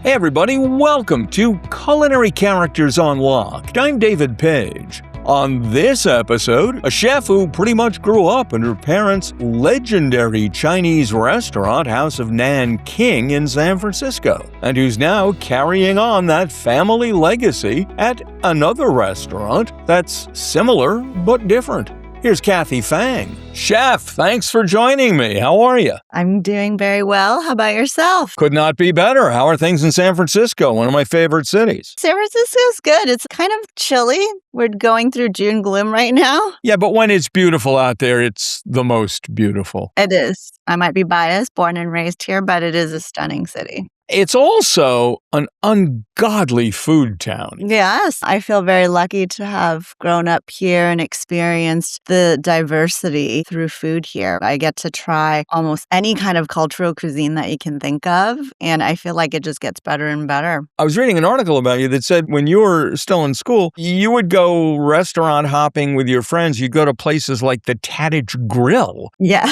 Hey everybody, welcome to Culinary Characters Unlocked. I'm David Page. On this episode, a chef who pretty much grew up in her parents' legendary Chinese restaurant, House of Nanking in San Francisco, and who's now carrying on that family legacy at another restaurant that's similar but different. Here's Kathy Fang. Chef, thanks for joining me. How are you? I'm doing very well. How about yourself? Could not be better. How are things in San Francisco, one of my favorite cities? San Francisco's good. It's kind of chilly. We're going through June gloom right now. Yeah, but when it's beautiful out there, it's the most beautiful. It is. I might be biased, born and raised here, but it is a stunning city. It's also an ungodly food town. Yes, I feel very lucky to have grown up here and experienced the diversity through food here. I get to try almost any kind of cultural cuisine that you can think of, and I feel like it just gets better and better. I was reading an article about you that said when you were still in school, you would go restaurant hopping with your friends. You'd go to places like the Taddage Grill. Yeah.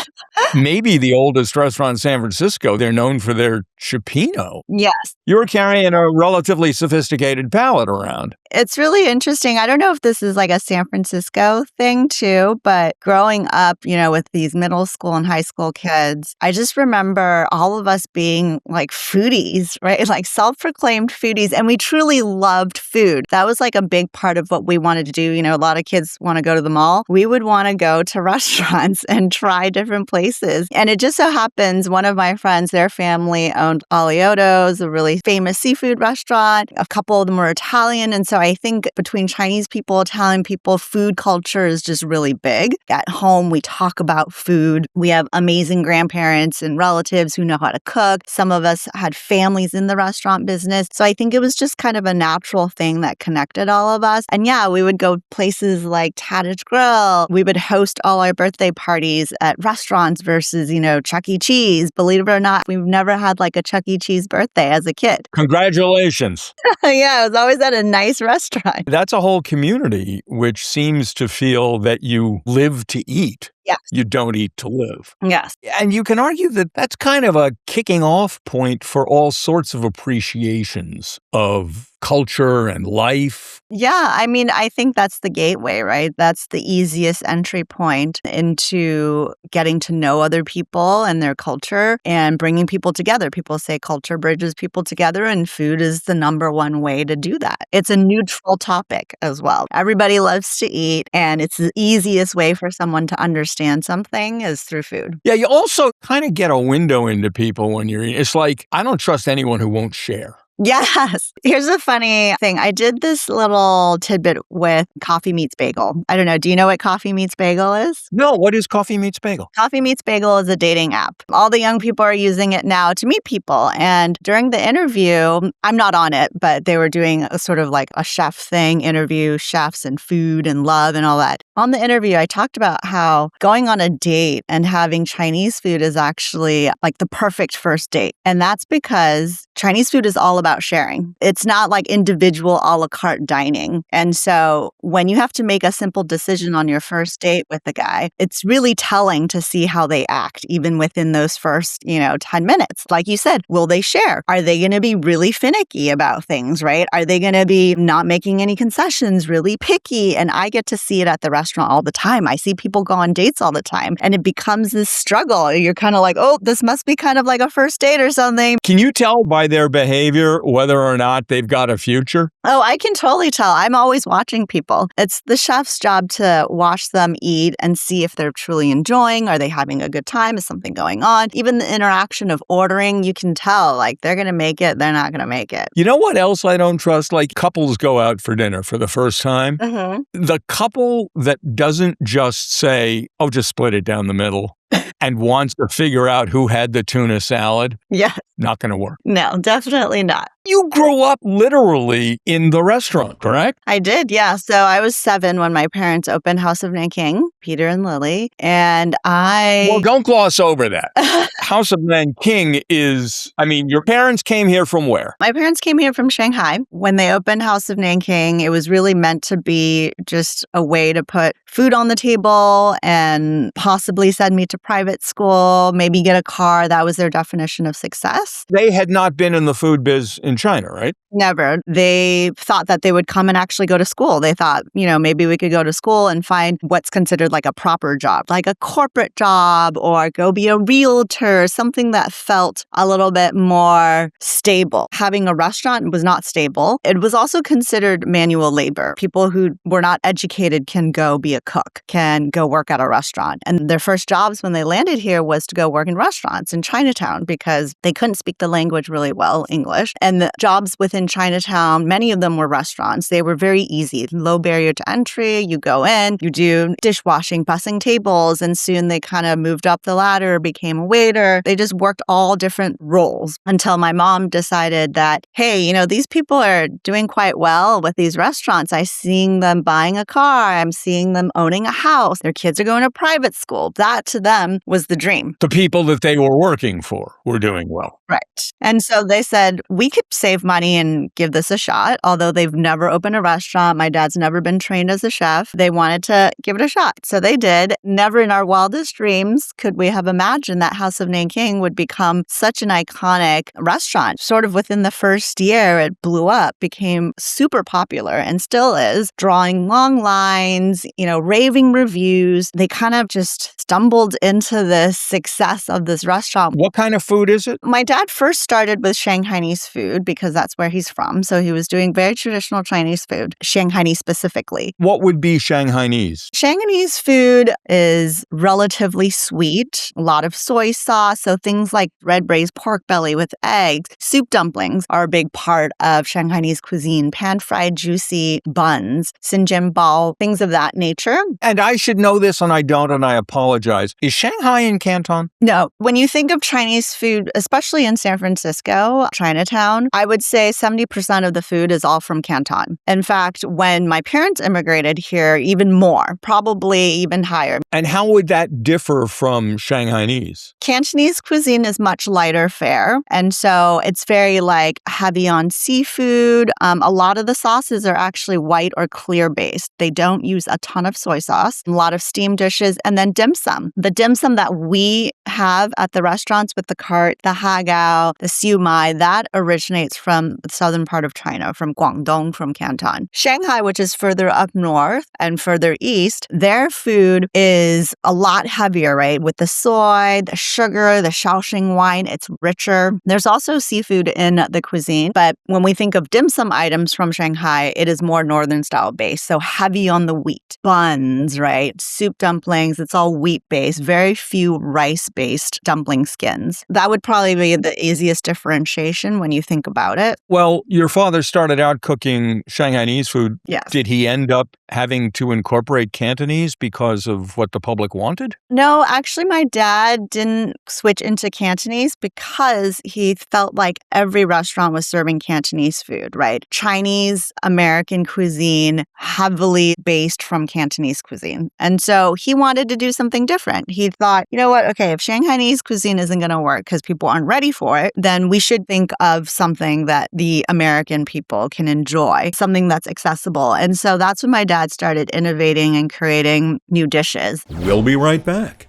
Maybe the oldest restaurant in San Francisco. They're known for their cioppino. Yes. You're carrying a relatively sophisticated palate around. It's really interesting. I don't know if this is like a San Francisco thing too, but growing up, with these middle school and high school kids, I just remember all of us being like foodies, right? Like self-proclaimed foodies. And we truly loved food. That was like a big part of what we wanted to do. A lot of kids want to go to the mall. We would want to go to restaurants and try different places. And it just so happens one of my friends, their family owned Alioto's, a really famous seafood restaurant. A couple of them were Italian. And so I think between Chinese people, Italian people, food culture is just really big. At home, we talk about food. We have amazing grandparents and relatives who know how to cook. Some of us had families in the restaurant business. So I think it was just kind of a natural thing that connected all of us. And yeah, we would go places like Taddage Grill. We would host all our birthday parties at restaurants versus, Chuck E. Cheese. Believe it or not, we've never had like a Chuck E. Cheese birthday as a kid. Congratulations. Yeah, I was always at a nice restaurant. That's a whole community which seems to feel that you live to eat. Yes. You don't eat to live. Yes. And you can argue that that's kind of a kicking off point for all sorts of appreciations of culture and life. Yeah, I think that's the gateway, right? That's the easiest entry point into getting to know other people and their culture and bringing people together. People say culture bridges people together, and food is the number one way to do that. It's a neutral topic as well. Everybody loves to eat, and it's the easiest way for someone to understand something is through food. Yeah, you also kind of get a window into people when you're eating. It's like, I don't trust anyone who won't share. Yes. Here's a funny thing. I did this little tidbit with Coffee Meets Bagel. I don't know. Do you know what Coffee Meets Bagel is? No, what is Coffee Meets Bagel? Coffee Meets Bagel is a dating app. All the young people are using it now to meet people. And during the interview, I'm not on it, but they were doing a sort of like a chef thing, interview chefs and food and love and all that. On the interview, I talked about how going on a date and having Chinese food is actually like the perfect first date. And that's because Chinese food is all about sharing. It's not like individual a la carte dining. And so when you have to make a simple decision on your first date with the guy, it's really telling to see how they act, even within those first, 10 minutes. Like you said, will they share? Are they going to be really finicky about things, right? Are they going to be not making any concessions, really picky? And I get to see it at the restaurant all the time. I see people go on dates all the time, and it becomes this struggle. You're kind of like, oh, this must be kind of like a first date or something. Can you tell by their behavior whether or not they've got a future? Oh, I can totally tell. I'm always watching people. It's the chef's job to watch them eat and see if they're truly enjoying. Are they having a good time? Is something going on? Even the interaction of ordering, you can tell, like, they're going to make it, they're not going to make it. You know what else I don't trust? Like, couples go out for dinner for the first time. Mm-hmm. The couple that doesn't just say, oh, just split it down the middle and wants to figure out who had the tuna salad. Yes. Not going to work. No, definitely not. You grew up literally in the restaurant, correct? I did, yeah. So I was 7 when my parents opened House of Nanking, Peter and Lily, and Well, don't gloss over that. House of Nanking is, your parents came here from where? My parents came here from Shanghai. When they opened House of Nanking, it was really meant to be just a way to put food on the table and possibly send me to private school, maybe get a car. That was their definition of success. us. They had not been in the food biz in China, right? Never. They thought that they would come and actually go to school. They thought, maybe we could go to school and find what's considered like a proper job, like a corporate job, or go be a realtor, something that felt a little bit more stable. Having a restaurant was not stable. It was also considered manual labor. People who were not educated can go be a cook, can go work at a restaurant. And their first jobs when they landed here was to go work in restaurants in Chinatown because they couldn't speak the language really well, English. And the jobs within Chinatown, many of them were restaurants. They were very easy, low barrier to entry. You go in, you do dishwashing, bussing tables, and soon they kind of moved up the ladder, became a waiter. They just worked all different roles until my mom decided that, hey, these people are doing quite well with these restaurants. I'm seeing them buying a car. I'm seeing them owning a house. Their kids are going to private school. That to them was the dream. The people that they were working for were doing well. Right. And so they said, we could save money and give this a shot. Although they've never opened a restaurant, my dad's never been trained as a chef. They wanted to give it a shot. So they did. Never in our wildest dreams could we have imagined that House of Nanking would become such an iconic restaurant. Sort of within the first year, it blew up, became super popular and still is, drawing long lines, raving reviews. They kind of just stumbled into the success of this restaurant. What kind of food is it? My dad first started with Shanghainese food because that's where he's from. So he was doing very traditional Chinese food, Shanghainese specifically. What would be Shanghainese? Shanghainese food is relatively sweet, a lot of soy sauce. So things like red braised pork belly with eggs, soup dumplings are a big part of Shanghainese cuisine, pan-fried juicy buns, xinjianbao, things of that nature. And I should know this and I don't, and I apologize. Is Shanghai in Canton? No. When you think of Chinese food, especially in San Francisco, Chinatown, I would say 70% of the food is all from Canton. In fact, when my parents immigrated here, even more, probably even higher. And how would that differ from Shanghainese? Cantonese cuisine is much lighter fare. And so it's very heavy on seafood. A lot of the sauces are actually white or clear based. They don't use a ton of soy sauce, a lot of steamed dishes, and then dim sum. The dim sum that we have at the restaurants with the cart, the hagao, the siu mai, that originates from the southern part of China, from Guangdong, from Canton. Shanghai, which is further up north and further east, their food is a lot heavier, right? With the soy, the sugar, the Shaoxing wine, it's richer. There's also seafood in the cuisine, but when we think of dim sum items from Shanghai, it is more northern style based, so heavy on the wheat. Buns, right? Soup dumplings, it's all wheat based, very few rice based dumpling skins. That would probably be the easiest differentiation when you think about it. Well, your father started out cooking Shanghainese food. Yes. Did he end up having to incorporate Cantonese because of what the public wanted? No, actually, my dad didn't switch into Cantonese because he felt like every restaurant was serving Cantonese food, right? Chinese, American cuisine, heavily based from Cantonese cuisine. And so he wanted to do something different. He thought, you know what? Okay, if Shanghainese cuisine isn't going to work because people aren't ready for it, then we should think of something that the American people can enjoy, something that's accessible. And so that's when my dad started innovating and creating new dishes. We'll be right back.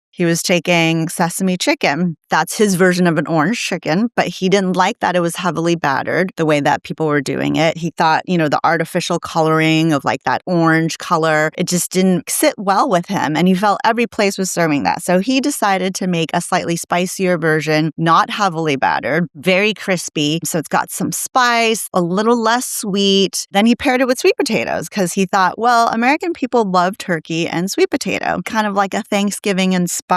He was taking sesame chicken. That's his version of an orange chicken, but he didn't like that it was heavily battered the way that people were doing it. He thought, the artificial coloring of that orange color, it just didn't sit well with him. And he felt every place was serving that. So he decided to make a slightly spicier version, not heavily battered, very crispy. So it's got some spice, a little less sweet. Then he paired it with sweet potatoes because he thought, well, American people love turkey and sweet potato, kind of like a Thanksgiving inspired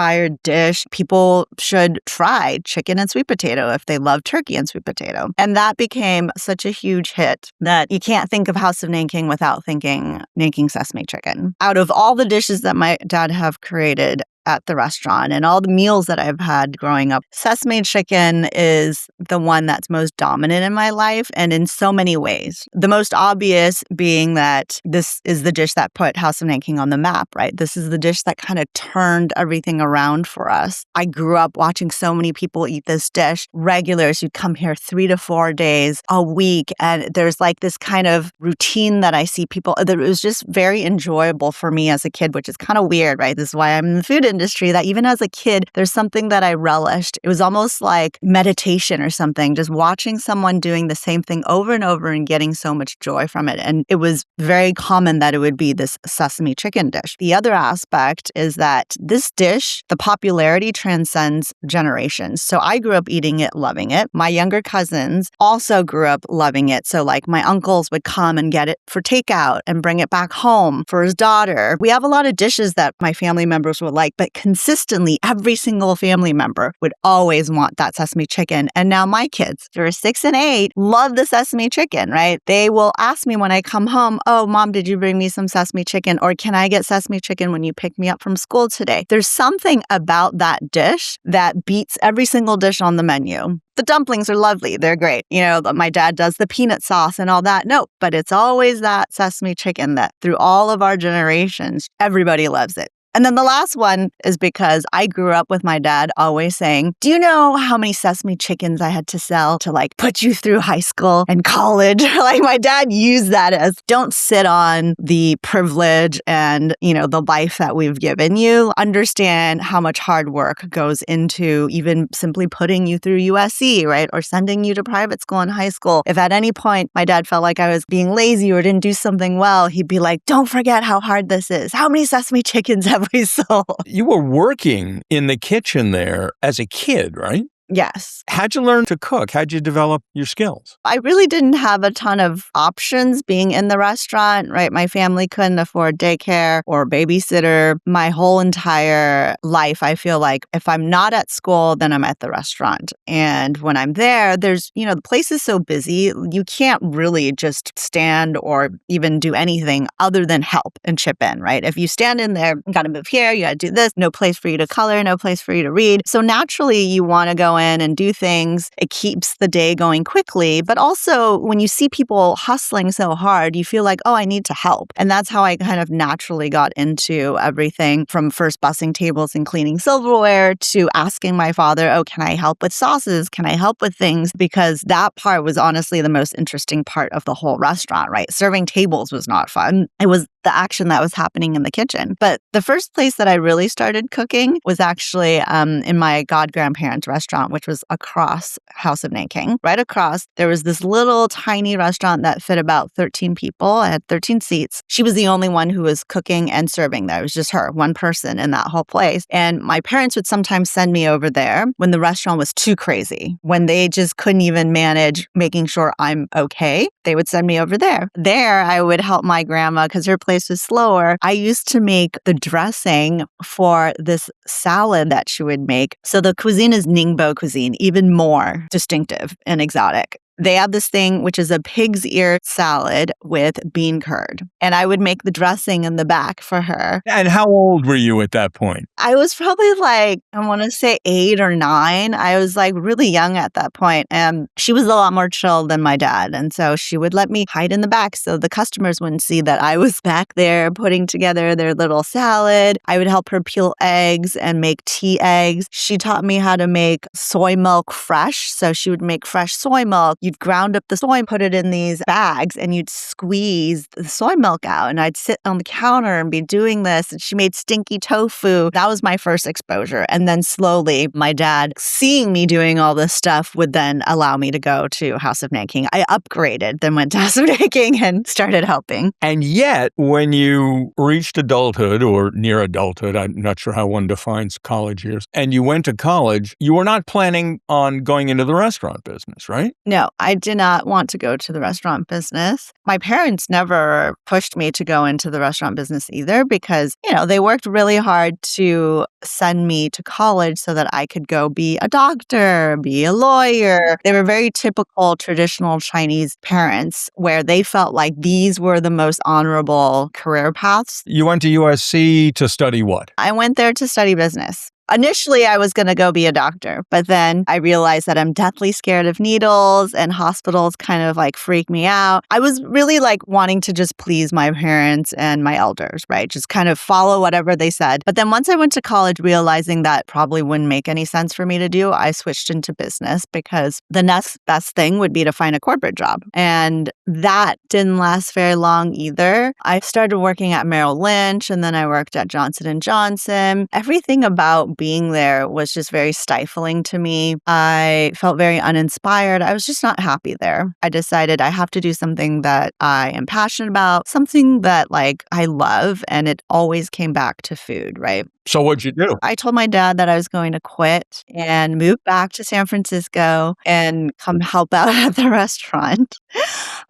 dish. People should try chicken and sweet potato if they love turkey and sweet potato. And that became such a huge hit that you can't think of House of Nanking without thinking Nanking Sesame Chicken. Out of all the dishes that my dad have created at the restaurant and all the meals that I've had growing up, sesame chicken is the one that's most dominant in my life and in so many ways. The most obvious being that this is the dish that put House of Nanking on the map, right? This is the dish that kind of turned everything around for us. I grew up watching so many people eat this dish. Regulars who'd come here 3 to 4 days a week, and there's this kind of routine that I see people, that it was just very enjoyable for me as a kid, which is kind of weird, right? This is why I'm in the food industry that even as a kid, there's something that I relished. It was almost like meditation or something, just watching someone doing the same thing over and over and getting so much joy from it. And it was very common that it would be this sesame chicken dish. The other aspect is that this dish, the popularity transcends generations. So I grew up eating it, loving it. My younger cousins also grew up loving it. So like my uncles would come and get it for takeout and bring it back home for his daughter. We have a lot of dishes that my family members would like, but consistently every single family member would always want that sesame chicken. And now my kids, who are 6 and 8, love the sesame chicken, right? They will ask me when I come home, oh, Mom, did you bring me some sesame chicken? Or can I get sesame chicken when you pick me up from school today? There's something about that dish that beats every single dish on the menu. The dumplings are lovely. They're great. You know, my dad does the peanut sauce and all that. No, but it's always that sesame chicken that through all of our generations, everybody loves it. And then the last one is because I grew up with my dad always saying, do you know how many sesame chickens I had to sell to like put you through high school and college? Like my dad used that as don't sit on the privilege and, you know, the life that we've given you. Understand how much hard work goes into even simply putting you through USC, right? Or sending you to private school and high school. If at any point my dad felt like I was being lazy or didn't do something well, he'd be like, don't forget how hard this is. How many sesame chickens have we sold? You were working in the kitchen there as a kid, right? Yes. How'd you learn to cook? How'd you develop your skills? I really didn't have a ton of options being in the restaurant, right? My family couldn't afford daycare or babysitter. My whole entire life, I feel like if I'm not at school, then I'm at the restaurant. And when I'm there, there's, you know, the place is so busy, you can't really just stand or even do anything other than help and chip in, right? If you stand in there, you got to move here, you got to do this, no place for you to color, no place for you to read. So naturally, you want to go in and do things. It keeps the day going quickly. But also, when you see people hustling so hard, you feel like, oh, I need to help. And that's how I kind of naturally got into everything from first bussing tables and cleaning silverware to asking my father, oh, can I help with sauces? Can I help with things? Because that part was honestly the most interesting part of the whole restaurant, right? Serving tables was not fun. It was the action that was happening in the kitchen. But the first place that I really started cooking was actually in my god-grandparents' restaurant, which was across House of Nanking. Right across, there was this little tiny restaurant that fit about 13 people. I had 13 seats. She was the only one who was cooking and serving there. It was just her, one person in that whole place. And my parents would sometimes send me over there when the restaurant was too crazy, when they just couldn't even manage making sure I'm okay. They would send me over there. There, I would help my grandma because her place was slower. I used to make the dressing for this salad that she would make. So the cuisine is Ningbo cuisine, even more distinctive and exotic. They have this thing, which is a pig's ear salad with bean curd. And I would make the dressing in the back for her. And how old were you at that point? I was probably like, I want to say 8 or 9. I was like really young at that point. And she was a lot more chill than my dad. And so she would let me hide in the back so the customers wouldn't see that I was back there putting together their little salad. I would help her peel eggs and make tea eggs. She taught me how to make soy milk fresh. So she would make fresh soy milk. You'd ground up the soy and put it in these bags and you'd squeeze the soy milk out. And I'd sit on the counter and be doing this. And she made stinky tofu. That was my first exposure. And then slowly, my dad, seeing me doing all this stuff, would then allow me to go to House of Nanking. I upgraded, then went to House of Nanking and started helping. And yet, when you reached adulthood or near adulthood, I'm not sure how one defines college years, and you went to college, you were not planning on going into the restaurant business, right? No, I did not want to go to the restaurant business. My parents never pushed me to go into the restaurant business either because, you know, they worked really hard to send me to college so that I could go be a doctor, be a lawyer. They were very typical traditional Chinese parents where they felt like these were the most honorable career paths. You went to USC to study what? I went there to study business. Initially, I was going to go be a doctor, but then I realized that I'm deathly scared of needles and hospitals kind of like freak me out. I was really like wanting to just please my parents and my elders, right? Just kind of follow whatever they said. But then once I went to college, realizing that probably wouldn't make any sense for me to do, I switched into business because the next best thing would be to find a corporate job. And that didn't last very long either. I started working at Merrill Lynch and then I worked at Johnson & Johnson. Everything about being there was just very stifling to me. I felt very uninspired. I was just not happy there. I decided I have to do something that I am passionate about, something that like I love, and it always came back to food, right? So what'd you do? I told my dad that I was going to quit and move back to San Francisco and come help out at the restaurant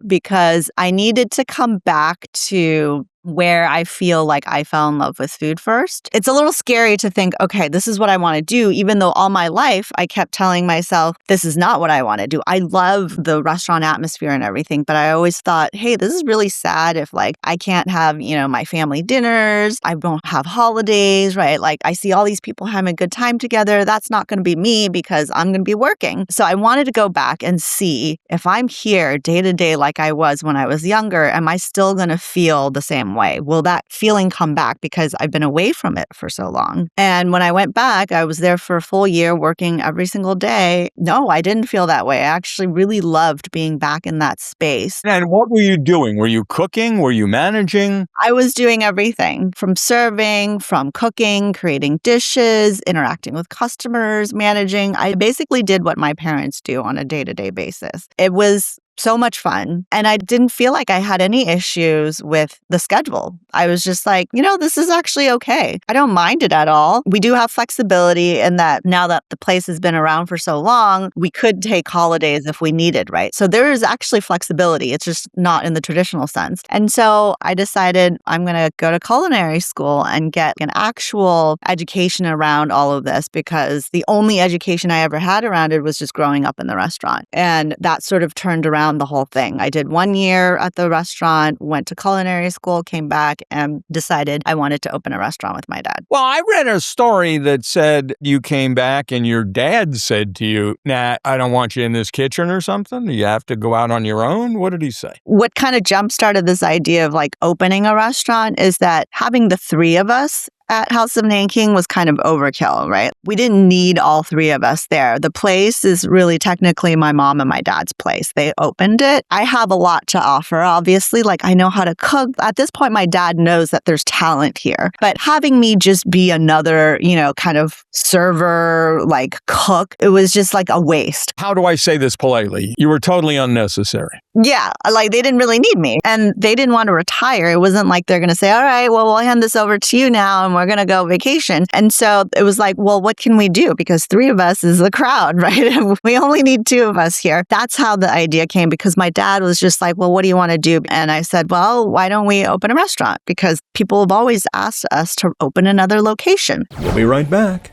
because I needed to come back to where I feel like I fell in love with food first. It's a little scary to think, okay, this is what I want to do, even though all my life I kept telling myself, this is not what I want to do. I love the restaurant atmosphere and everything, but I always thought, hey, this is really sad if like I can't have, my family dinners, I won't have holidays, right? Like I see all these people having a good time together. That's not going to be me because I'm going to be working. So I wanted to go back and see if I'm here day to day like I was when I was younger, am I still going to feel the same way? Will that feeling come back because I've been away from it for so long? And when I went back, I was there for a full year working every single day. No, I didn't feel that way. I actually really loved being back in that space. And what were you doing? Were you cooking? Were you managing? I was doing everything from serving, from cooking, creating dishes, interacting with customers, managing. I basically did what my parents do on a day-to-day basis. It was so much fun. And I didn't feel like I had any issues with the schedule. I was just like, this is actually okay. I don't mind it at all. We do have flexibility in that now that the place has been around for so long, we could take holidays if we needed, right? So there is actually flexibility. It's just not in the traditional sense. And so I decided I'm going to go to culinary school and get an actual education around all of this because the only education I ever had around it was just growing up in the restaurant. And that sort of turned around the whole thing. I did 1 year at the restaurant, went to culinary school, came back and decided I wanted to open a restaurant with my dad. Well, I read a story that said you came back and your dad said to you, nah, I don't want you in this kitchen or something. You have to go out on your own. What did he say? What kind of jump-started this idea of like opening a restaurant is that having the three of us at House of Nanking was kind of overkill, right? We didn't need all three of us there. The place is really technically my mom and my dad's place. They opened it. I have a lot to offer, obviously. Like I know how to cook. At this point, my dad knows that there's talent here. But having me just be another, kind of server, like cook, it was just like a waste. How do I say this politely? You were totally unnecessary. Yeah, like they didn't really need me and they didn't want to retire. It wasn't like they're going to say, all right, well, we'll hand this over to you now and we're going to go vacation. And so it was like, well, what can we do? Because three of us is the crowd, right? We only need two of us here. That's how the idea came because my dad was just like, well, what do you want to do? And I said, well, why don't we open a restaurant? Because people have always asked us to open another location. We'll be right back.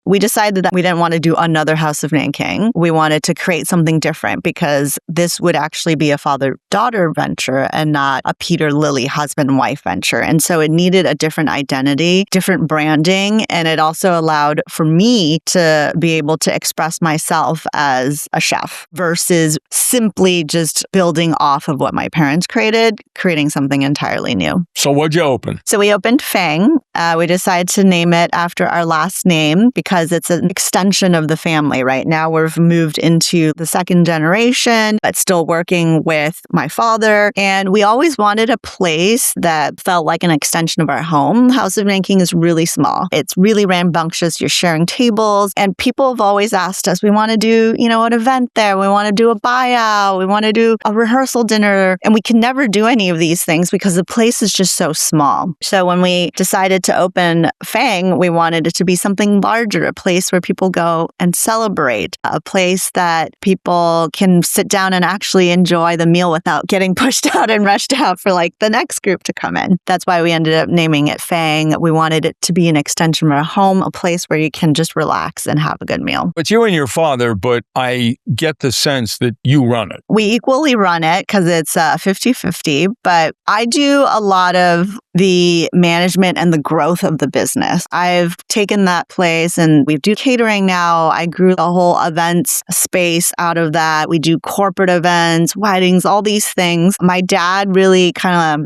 We decided that we didn't want to do another House of Nanking. We wanted to create something different because this would actually be a father-daughter venture and not a Peter Lily husband-wife venture. And so it needed a different identity, different branding, and it also allowed for me to be able to express myself as a chef versus simply just building off of what my parents created, creating something entirely new. So what'd you open? So we opened Fang. We decided to name it after our last name because it's an extension of the family. Right now, we've moved into the second generation, but still working with my father. And we always wanted a place that felt like an extension of our home. House of Nanking is really small. It's really rambunctious. You're sharing tables. And people have always asked us, we want to do, an event there. We want to do a buyout. We want to do a rehearsal dinner. And we can never do any of these things because the place is just so small. So when we decided to open Fang, we wanted it to be something larger, a place where people go and celebrate, a place that people can sit down and actually enjoy the meal without getting pushed out and rushed out for like the next group to come in. That's why we ended up naming it Fang. We wanted it to be an extension of our home, a place where you can just relax and have a good meal. It's you and your father, but I get the sense that you run it. We equally run it because it's 50-50, but I do a lot of the management and the growth growth of the business. I've taken that place and we do catering now. I grew a whole events space out of that. We do corporate events, weddings, all these things. My dad really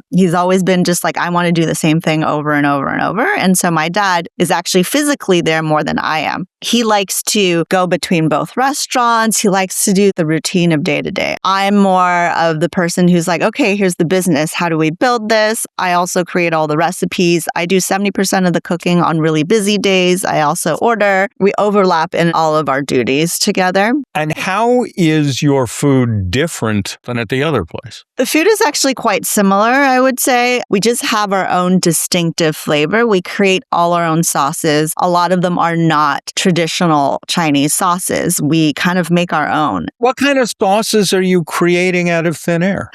he's always been just like, I want to do the same thing over and over and over. And so my dad is actually physically there more than I am. He likes to go between both restaurants. He likes to do the routine of day to day. I'm more of the person who's like, okay, here's the business. How do we build this? I also create all the recipes. I do 70% of the cooking on really busy days. I also order. We overlap in all of our duties together. And how is your food different than at the other place? The food is actually quite similar, I would say. We just have our own distinctive flavor. We create all our own sauces. A lot of them are not traditional Chinese sauces. We kind of make our own. What kind of sauces are you creating out of thin air?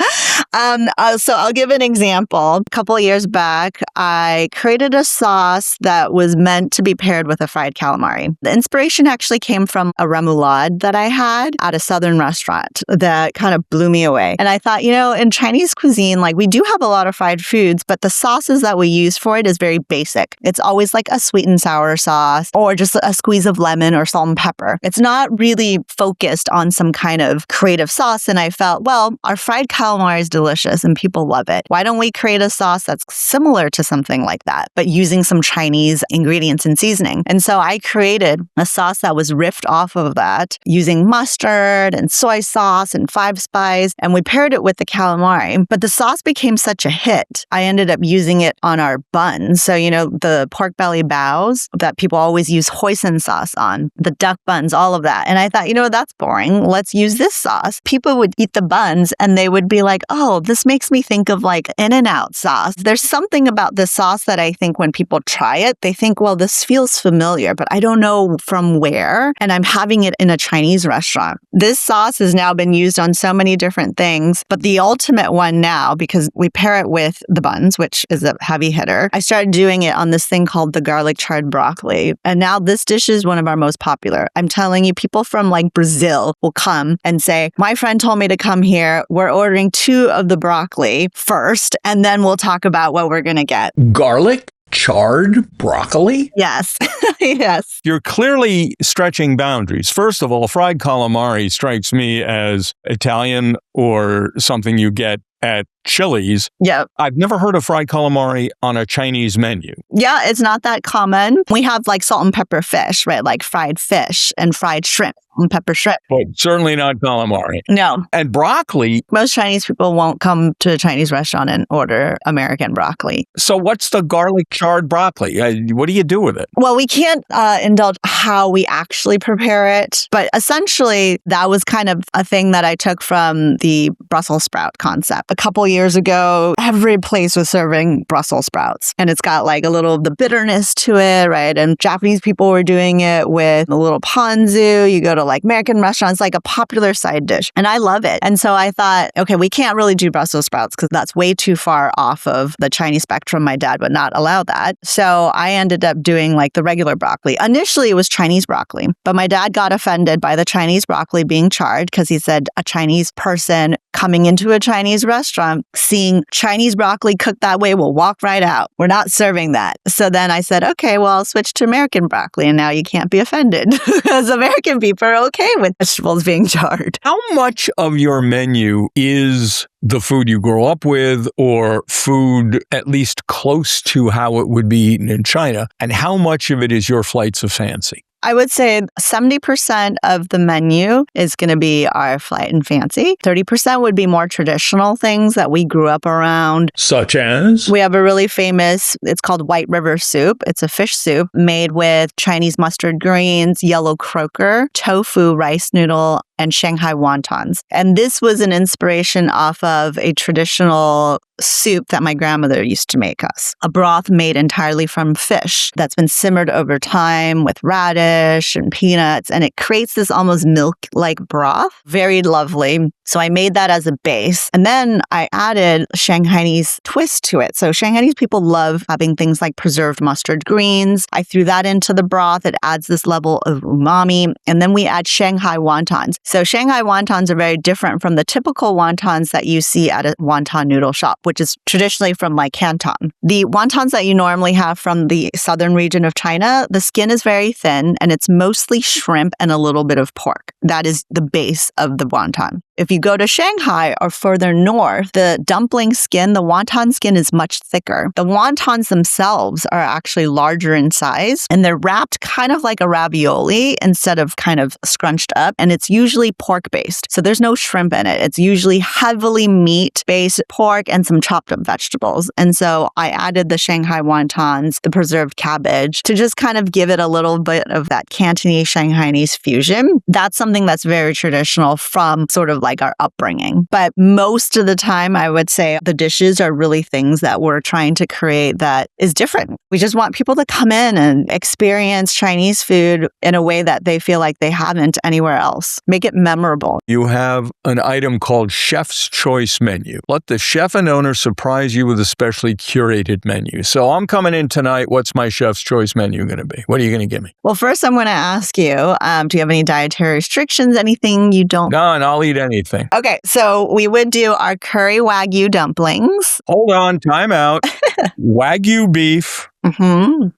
So I'll give an example. A couple of years back, I created a sauce that was meant to be paired with a fried calamari. The inspiration actually came from a remoulade that I had at a southern restaurant that kind of blew me away. And I thought, in Chinese cuisine, like we do have a lot of fried foods, but the sauces that we use for it is very basic. It's always like a sweet and sour sauce or just a squeeze of lemon or salt and pepper. It's not really focused on some kind of creative sauce. And I felt, well, our fried calamari is delicious and people love it. Why don't we create a sauce that's similar to something like that, but using some Chinese ingredients and seasoning? And so I created a sauce that was riffed off of that using mustard and soy sauce and 5-spice. And we paired it with the calamari, but the sauce became such a hit. I ended up using it on our buns. So, the pork belly bows that people always use hoisin sauce on, the duck buns, all of that. And I thought, that's boring. Let's use this sauce. People would eat the buns and they would be like, oh, this makes me think of like In-N-Out sauce. There's something about this sauce that I think when people try it, they think, well, this feels familiar, but I don't know from where. And I'm having it in a Chinese restaurant. This sauce has now been used on so many different things, but the ultimate one now, because we pair it with the buns, which is a heavy hitter, I started doing it on this thing called the garlic charred broccoli. And now this dish is one of our most popular. I'm telling you, people from like Brazil will come and say, my friend told me to come here. We're ordering 2 of the broccoli first, and then we'll talk about what we're going to get. Garlic charred broccoli? Yes. Yes. You're clearly stretching boundaries. First of all, fried calamari strikes me as Italian or something you get at Chili's. Yeah. I've never heard of fried calamari on a Chinese menu. Yeah, it's not that common. We have like salt and pepper fish, right? Like fried fish and fried shrimp and pepper shrimp. But certainly not calamari. No. And broccoli. Most Chinese people won't come to a Chinese restaurant and order American broccoli. So what's the garlic charred broccoli? What do you do with it? Well, we can't indulge how we actually prepare it. But essentially, that was kind of a thing that I took from the Brussels sprout concept. A couple years ago, every place was serving Brussels sprouts. And it's got like a little of the bitterness to it, right? And Japanese people were doing it with a little ponzu. You go to like American restaurants, like a popular side dish. And I love it. And so I thought, okay, we can't really do Brussels sprouts because that's way too far off of the Chinese spectrum. My dad would not allow that. So I ended up doing like the regular broccoli. Initially, it was Chinese broccoli, but my dad got offended by the Chinese broccoli being charred because he said a Chinese person coming into a Chinese restaurant, seeing Chinese broccoli cooked that way will walk right out. We're not serving that. So then I said, okay, well, I'll switch to American broccoli. And now you can't be offended because American people are okay with vegetables being charred. How much of your menu is the food you grow up with or food at least close to how it would be eaten in China? And how much of it is your flights of fancy? I would say 70% of the menu is going to be our flight and fancy. 30% would be more traditional things that we grew up around. Such as? We have a really famous, it's called White River soup. It's a fish soup made with Chinese mustard greens, yellow croaker, tofu, rice noodle, and Shanghai wontons. And this was an inspiration off of a traditional soup that my grandmother used to make us. A broth made entirely from fish that's been simmered over time with radish and peanuts. And it creates this almost milk-like broth. Very lovely. So I made that as a base. And then I added Shanghainese twist to it. So Shanghainese people love having things like preserved mustard greens. I threw that into the broth. It adds this level of umami. And then we add Shanghai wontons. So Shanghai wontons are very different from the typical wontons that you see at a wonton noodle shop, which is traditionally from like Canton. The wontons that you normally have from the southern region of China, the skin is very thin and it's mostly shrimp and a little bit of pork. That is the base of the wonton. If you go to Shanghai or further north, the dumpling skin, the wonton skin is much thicker. The wontons themselves are actually larger in size and they're wrapped kind of like a ravioli instead of kind of scrunched up. And it's usually pork based. So there's no shrimp in it. It's usually heavily meat based pork and some chopped up vegetables. And so I added the Shanghai wontons, the preserved cabbage to just kind of give it a little bit of that Cantonese Shanghainese fusion. That's something that's very traditional from sort of like our upbringing. But most of the time, I would say the dishes are really things that we're trying to create that is different. We just want people to come in and experience Chinese food in a way that they feel like they haven't anywhere else. Make it memorable. You have an item called Chef's Choice Menu. Let the chef and owner surprise you with a specially curated menu. So I'm coming in tonight. What's my Chef's Choice Menu going to be? What are you going to give me? Well, first I'm going to ask you, do you have any dietary restrictions? Anything you don't? None. I'll eat anything. Okay, so we would do our curry Wagyu dumplings. Hold on, time out. Wagyu beef,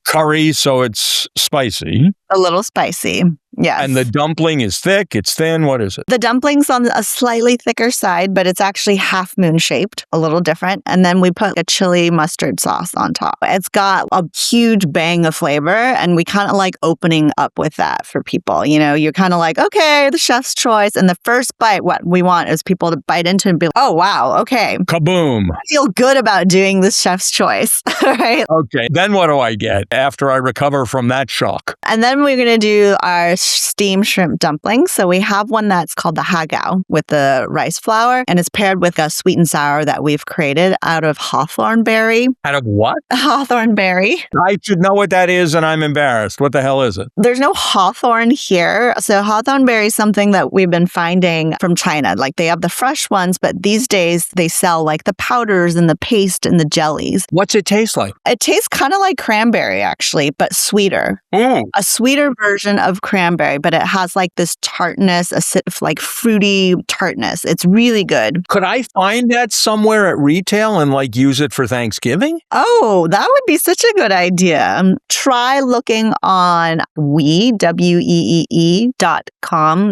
curry, so it's spicy. A little spicy. Yes. And the dumpling is thick, it's thin. What is it? The dumpling's on a slightly thicker side, but it's actually half moon shaped, a little different. And then we put a chili mustard sauce on top. It's got a huge bang of flavor, and we kind of like opening up with that for people. You know, you're kind of like, okay, the chef's choice. And the first bite, what we want is people to bite into and be like, oh, wow, okay. Kaboom. I feel good about doing this chef's choice, right? Okay, then what do I get after I recover from that shock? And then we're going to do our steamed shrimp dumplings. So we have one that's called the hagao with the rice flour, and it's paired with a sweet and sour that we've created out of hawthorn berry. Out of what? Hawthorn berry. I should know what that is, and I'm embarrassed. What the hell is it? There's no hawthorn here. So hawthorn berry is something that we've been finding from China. Like they have the fresh ones, but these days they sell like the powders and the paste and the jellies. What's it taste like? It tastes kind of like cranberry, actually, but sweeter. A sweeter version of cranberry, but it has like this tartness, like fruity tartness. It's really good. Could I find that somewhere at retail and like use it for Thanksgiving? Oh, that would be such a good idea. Try looking on weee.com,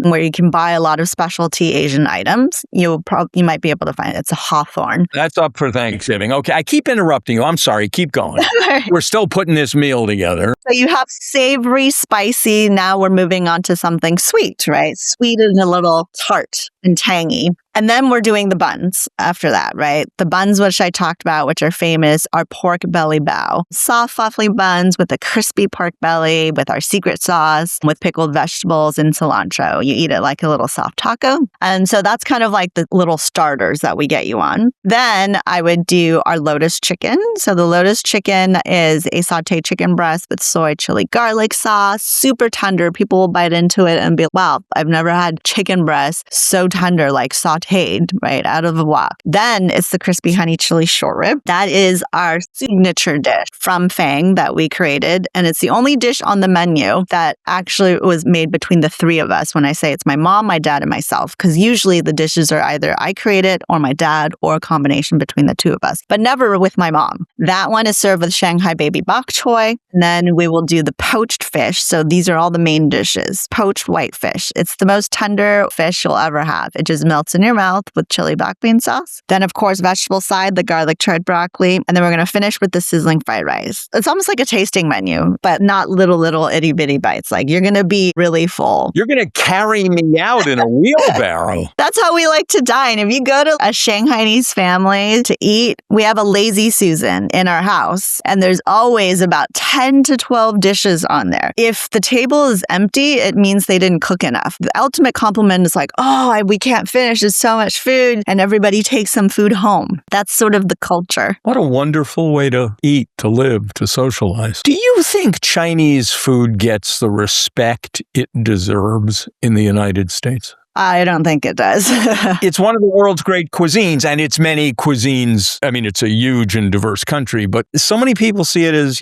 where you can buy a lot of specialty Asian items. You might be able to find it. It's a hawthorn. That's up for Thanksgiving. Okay, I keep interrupting you. I'm sorry. Keep going. We're still putting this meal together. So you have savory, spicy. Now we're moving on to something sweet, right? Sweet and a little tart and tangy. And then we're doing the buns after that, right? The buns, which I talked about, which are famous, are pork belly bao. Soft, fluffy buns with a crispy pork belly, with our secret sauce, with pickled vegetables and cilantro. You eat it like a little soft taco. And so that's kind of like the little starters that we get you on. Then I would do our lotus chicken. So the lotus chicken is a sauteed chicken breast with soy chili garlic sauce, super tender. People will bite into it and be, wow, I've never had chicken breast so tender, like sauteed, right out of the wok. Then it's the crispy honey chili short rib. That is our signature dish from Fang that we created. And it's the only dish on the menu that actually was made between the three of us. When I say it's my mom, my dad, and myself, because usually the dishes are either I create it or my dad or a combination between the two of us, but never with my mom. That one is served with Shanghai baby bok choy. And then we will do the poached fish. So these are all the main dishes. Poached white fish. It's the most tender fish you'll ever have. It just melts in your mouth with chili black bean sauce. Then, of course, vegetable side, the garlic charred broccoli. And then we're going to finish with the sizzling fried rice. It's almost like a tasting menu, but not little itty bitty bites. Like you're going to be really full. You're going to carry me out in a wheelbarrow. That's how we like to dine. If you go to a Shanghainese family to eat, we have a lazy Susan in our house, and there's always about 10 to 12 dishes on there. If the table is empty, it means they didn't cook enough. The ultimate compliment is like, oh, we can't finish. There's so much food, and everybody takes some food home. That's sort of the culture. What a wonderful way to eat, to live, to socialize. Do you think Chinese food gets the respect it deserves in the United States? I don't think it does. It's one of the world's great cuisines, and it's many cuisines. I mean, it's a huge and diverse country, but so many people see it as,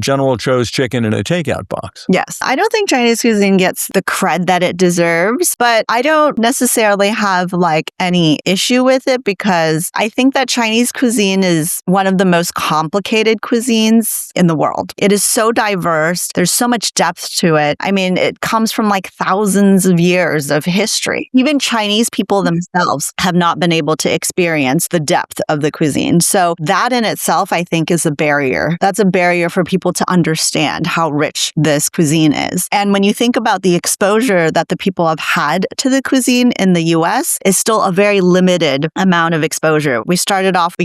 General Tso's chicken in a takeout box. Yes. I don't think Chinese cuisine gets the cred that it deserves, but I don't necessarily have any issue with it because I think that Chinese cuisine is one of the most complicated cuisines in the world. It is so diverse. There's so much depth to it. I mean, it comes from thousands of years of history. Even Chinese people themselves have not been able to experience the depth of the cuisine. So that in itself, I think, is a barrier. That's a barrier for people to understand how rich this cuisine is. And when you think about the exposure that the people have had to the cuisine in the US, is still a very limited amount of exposure. We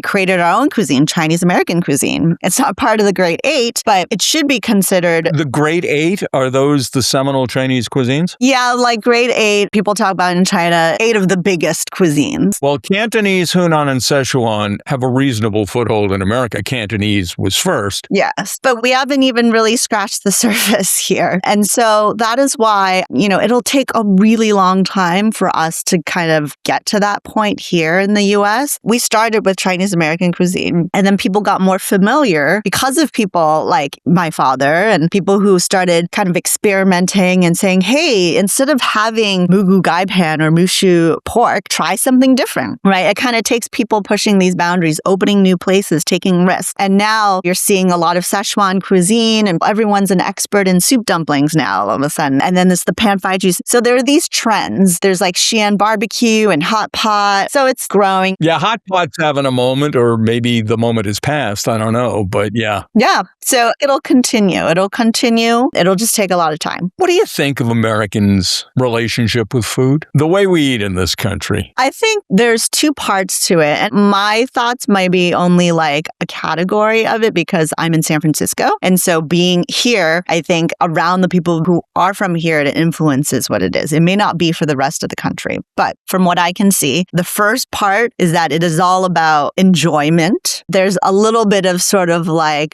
created our own cuisine, Chinese American cuisine. It's not part of the Great Eight, but it should be considered. The Great Eight, are those the seminal Chinese cuisines? Yeah, Great Eight, people talk about in China, 8 of the biggest cuisines. Well, Cantonese, Hunan, and Sichuan have a reasonable foothold in America. Cantonese was first. Yes, but we haven't even really scratched the surface here. And so that is why, it'll take a really long time for us to kind of get to that point here in the US. We started with Chinese American cuisine, and then people got more familiar because of people like my father and people who started kind of experimenting and saying, hey, instead of having mugu gai pan or mushu pork, try something different, right? It kind of takes people pushing these boundaries, opening new places, taking risks. And now you're seeing a lot of Szechuan cuisine and everyone's an expert in soup dumplings now all of a sudden. And then there's the pan fried juice. So there are these trends. There's Xi'an barbecue and hot pot. So it's growing. Yeah, hot pot's having a moment, or maybe the moment is past. I don't know, but yeah. Yeah. So it'll continue. It'll just take a lot of time. What do you think of Americans' relationship with food? The way we eat in this country? I think there's 2 parts to it. And my thoughts might be only a category of it because I'm in San Francisco. And so being here, I think around the people who are from here, it influences what it is. It may not be for the rest of the country. But from what I can see, the first part is that it is all about enjoyment. There's a little bit of sort of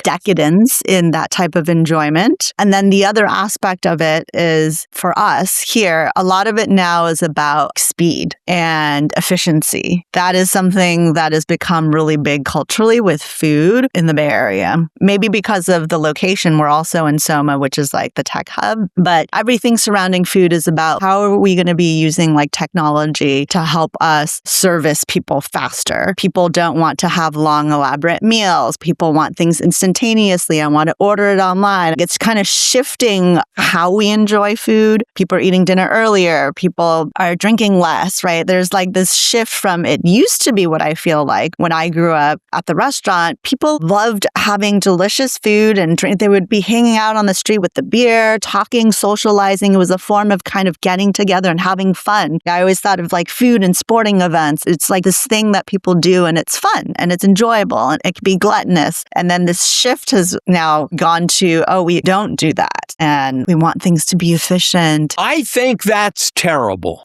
decadence in that type of enjoyment. And then the other aspect of it is for us here, a lot of it now is about speed and efficiency. That is something that has become really big culturally with food in the Bay Area. Maybe because of the location, we're also in Soma, which is the tech hub. But everything surrounding food is about how are we going to be using technology to help us service people faster. People don't want to have long, elaborate meals. People want things instantaneously. I want to order it online. It's kind of shifting how we enjoy food. People are eating dinner earlier. People are drinking less, right? There's this shift from it used to be what I feel like when I grew up at the restaurant. People loved having delicious food and drink. They would be hanging out on the street with the beer, talking, socializing. It was a form of kind of getting together and having fun. I always thought of food and sporting events. It's this thing that people do and it's fun and it's enjoyable and it can be gluttonous. And then this shift has now gone to, we don't do that. And we want things to be efficient. I think that's terrible.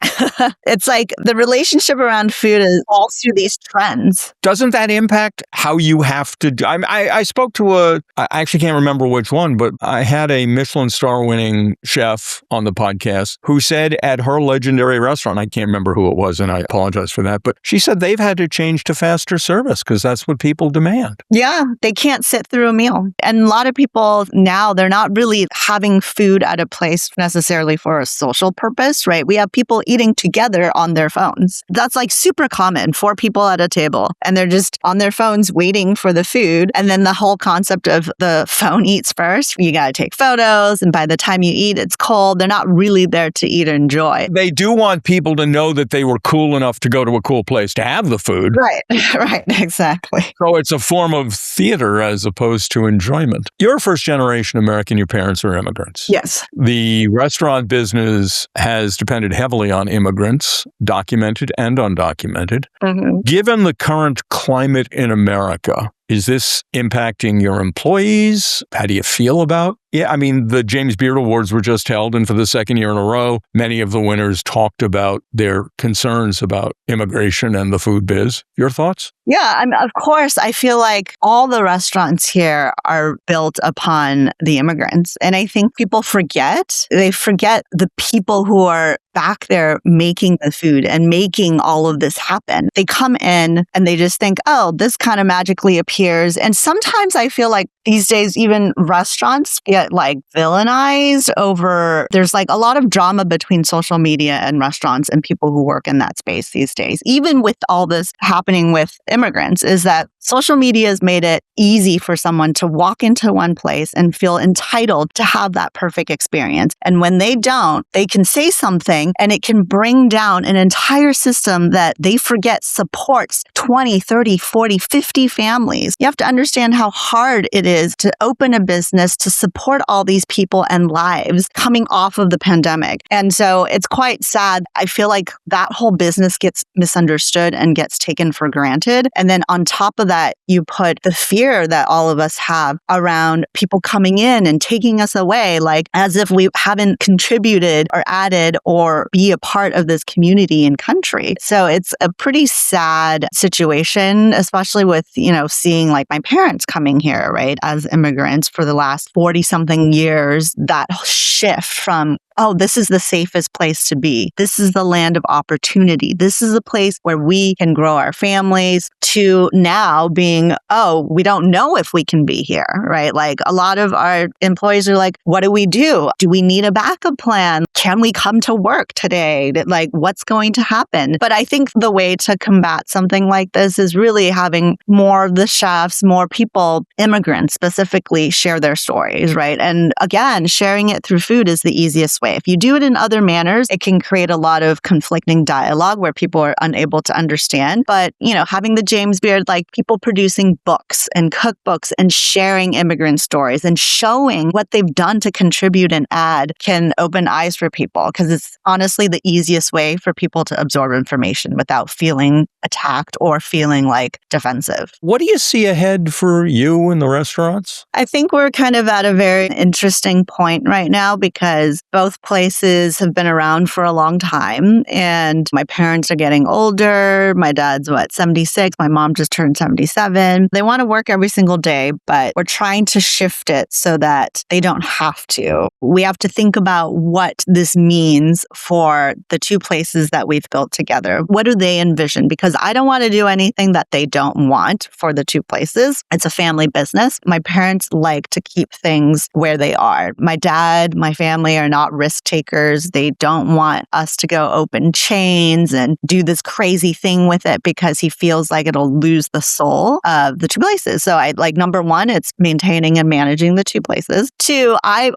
It's the relationship around food is all through these trends. Doesn't that impact how you have to do? I spoke to I actually can't remember which one, but I had a Michelin star winning chef on the podcast who said at her legendary restaurant, I can't remember who it was, and I apologize for that, but she said they've had to change to faster service because that's what people demand. Yeah, they can't sit through a meal. And a lot of people now, they're not really having food at a place necessarily for a social purpose, right? We have people eating together on their phones. That's super common, 4 people at a table, and they're just on their phones waiting for the food. And then the whole concept of the phone eats first. You got to take photos, and by the time you eat, it's cold. They're not really there to eat or enjoy. They do want people to know that they were cool enough to go to a cool place to have the food. Right, right, exactly. So it's a form of theater as opposed to enjoyment. You're a first-generation American. Your parents are immigrants. Yes. The restaurant business has depended heavily on immigrants, documented and undocumented. Mm-hmm. Given the current climate in America, is this impacting your employees? How do you feel about? Yeah, I mean, the James Beard Awards were just held, and for the second year in a row, many of the winners talked about their concerns about immigration and the food biz. Your thoughts? Yeah, of course, I feel like all the restaurants here are built upon the immigrants. And I think people forget. They forget the people who are back there making the food and making all of this happen. They come in and they just think, oh, this kind of magically appears. And sometimes I feel like these days, even restaurants get like villainized over, there's like a lot of drama between social media and restaurants and people who work in that space these days. Even with all this happening with immigrants, is that social media has made it easy for someone to walk into one place and feel entitled to have that perfect experience. And when they don't, they can say something and it can bring down an entire system that they forget supports 20, 30, 40, 50 families. You have to understand how hard it is to open a business to support all these people and lives coming off of the pandemic. And so it's quite sad. I feel like that whole business gets misunderstood and gets taken for granted. And then on top of that, you put the fear that all of us have around people coming in and taking us away, like as if we haven't contributed or added or be a part of this community and country. So it's a pretty sad situation, especially with, seeing like my parents coming here, right, as immigrants for the last 40 something years, that shift from, oh, this is the safest place to be. This is the land of opportunity. This is a place where we can grow our families, to now being, oh, we don't know if we can be here, right? Like a lot of our employees are like, what do we do? Do we need a backup plan? Can we come to work today? Like, what's going to happen? But I think the way to combat something like this is really having more of the chefs, more people, immigrants specifically, share their stories, right? And again, sharing it through food is the easiest way. If you do it in other manners, it can create a lot of conflicting dialogue where people are unable to understand. But, having the James Beard, like people producing books and cookbooks and sharing immigrant stories and showing what they've done to contribute and add can open eyes for people, because it's honestly the easiest way for people to absorb information without feeling attacked or feeling like defensive. What do you see ahead for you in the restaurants? I think we're kind of at a very interesting point right now because both places have been around for a long time and my parents are getting older. My dad's 76? My mom just turned 77. They want to work every single day, but we're trying to shift it so that they don't have to. We have to think about what this means for the two places that we've built together. What do they envision? Because I don't want to do anything that they don't want for the two places. It's a family business. My parents like to keep things where they are. My dad, my family are not risk takers. They don't want us to go open chains and do this crazy thing with it because he feels like it'll lose the soul of the two places. So number one, it's maintaining and managing the two places. Two, I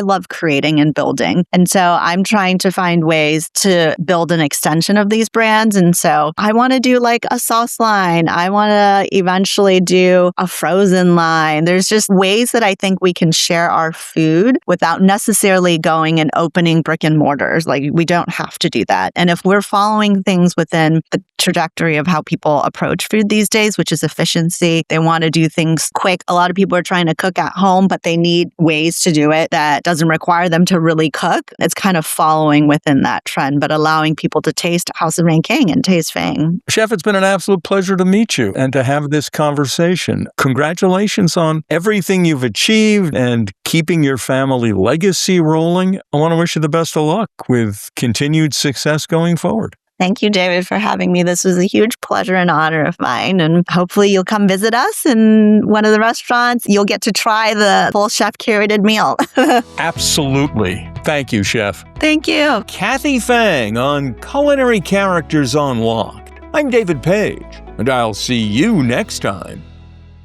love creating and building. And so I'm trying to find ways to build an extension of these brands. And so I want to do like a sauce line. I want to eventually do a frozen line. There's just ways that I think we can share our food without necessarily going and opening brick and mortars. Like we don't have to do that. And if we're following things within the trajectory of how people approach food these days, which is efficiency, they want to do things quick. A lot of people are trying to cook at home, but they need ways to do it that doesn't require them to really cook. It's kind of following within that trend, but allowing people to taste House of Nanking and taste Fang. Chef, it's been an absolute pleasure to meet you and to have this conversation. Congratulations on everything you've achieved and keeping your family legacy rolling. I want to wish you the best of luck with continued success going forward. Thank you, David, for having me. This was a huge pleasure and honor of mine. And hopefully you'll come visit us in one of the restaurants. You'll get to try the full chef curated meal. Absolutely. Thank you, Chef. Thank you. Kathy Fang on Culinary Characters Unlocked. I'm David Page, and I'll see you next time.